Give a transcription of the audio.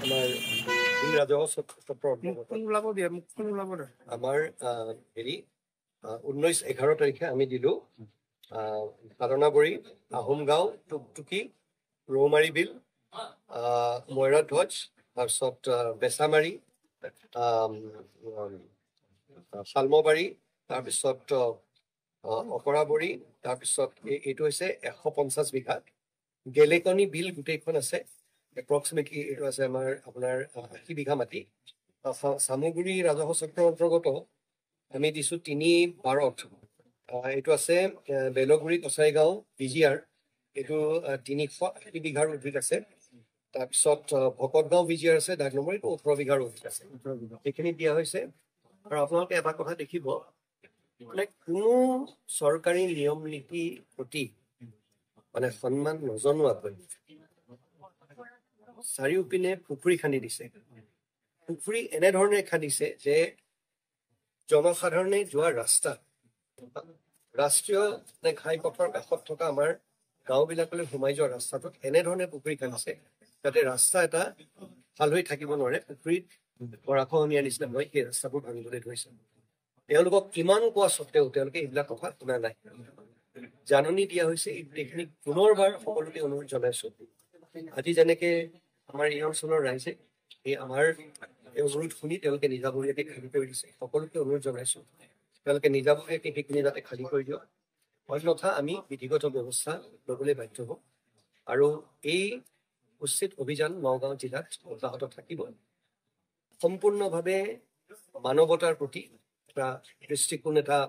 আমাৰ ৰাজহ চক্ৰ আমাৰ হেৰি 19-11 তাৰিখে আমি দিলোঁ সাধনাবৰী, আহোমগাঁও, টুকটুকি, ৰৌমাৰী বিল, ময়ৰা ধ্বজ, তাৰপিছত বেচামাৰী, শালমবাৰী, তাৰপিছত অকৰাবৰী, তাৰপিছত এইটো হৈছে 150 বিঘা। গেলেকনি বিল গোটেইখন আছে, এপ্ৰক্সিমেটলি এইটো আছে আমাৰ আপোনাৰ 80 বিঘা মাটি। চামগুৰি ৰাজহ চক্ৰৰ অন্তৰ্গত আমি দিছোঁ 3-12। এইটো আছে বেলগুৰি কছাৰীগাঁও বিজিআৰ, এইটো 380 বিঘাৰ উদ্ভিদ আছে। তাৰপিছত ভকতগাঁও বিজিআৰ আছে, ডাক নম্বৰ এইটো 18 বিঘাৰ উদ্ভিদ আছে। সেইখিনি দিয়া হৈছে। আৰু আপোনালোকে এটা কথা দেখিব, মানে কোনো চৰকাৰী নিয়ম নীতি প্ৰতি মানে সন্মান নজনোৱাকৈ চাৰিওপিনে পুখুৰী খান্দি দিছে। পুখুৰী এনেধৰণে খান্দিছে যে জনসাধাৰণে যোৱা ৰাস্তা, ৰাষ্ট্ৰীয় ঘাইপথৰ কাষত থকা আমাৰ গাঁওবিলাকলৈ সোমাই যোৱা ৰাস্তাটোত এনেধৰণে পুখুৰী খান্দিছে যাতে ৰাস্তা এটা ভাল হৈ থাকিব নোৱাৰে। পুখুৰীত গৰাখহনীয়াৰ নিচিনা হয়, সেই ৰাস্তাবোৰ ভাঙিবলৈ ধৰিছে। তেওঁলোকক কিমান কোৱা স্বত্তেও তেওঁলোকে এইবিলাক কথা শুনা নাই। জাননী দিয়া হৈছে। এই গোটেইখিনি পুনৰবাৰ সকলোকে অনুৰোধ জনাইছো। আজি যেনেকে আমাৰ এই অঞ্চলৰ ৰাইজে আমাৰ এই অনুৰোধ শুনি তেওঁলোকে নিজাববীয়াকৈ খালী কৰি দিছে, সকলোকে অনুৰোধ জনাইছো তেওঁলোকে নিজাববীয়াকৈ সেইখিনি যাতে খালী কৰি দিয়ক, অন্যথা আমি বিধিগত ব্যৱস্থা ল'বলৈ বাধ্য হ'ম। আৰু এই উচিত অভিযান নগাঁও জিলাত অব্যাহত থাকিব। সম্পূৰ্ণভাৱে মানৱতাৰ প্ৰতি এটা দৃষ্টিকোণ এটা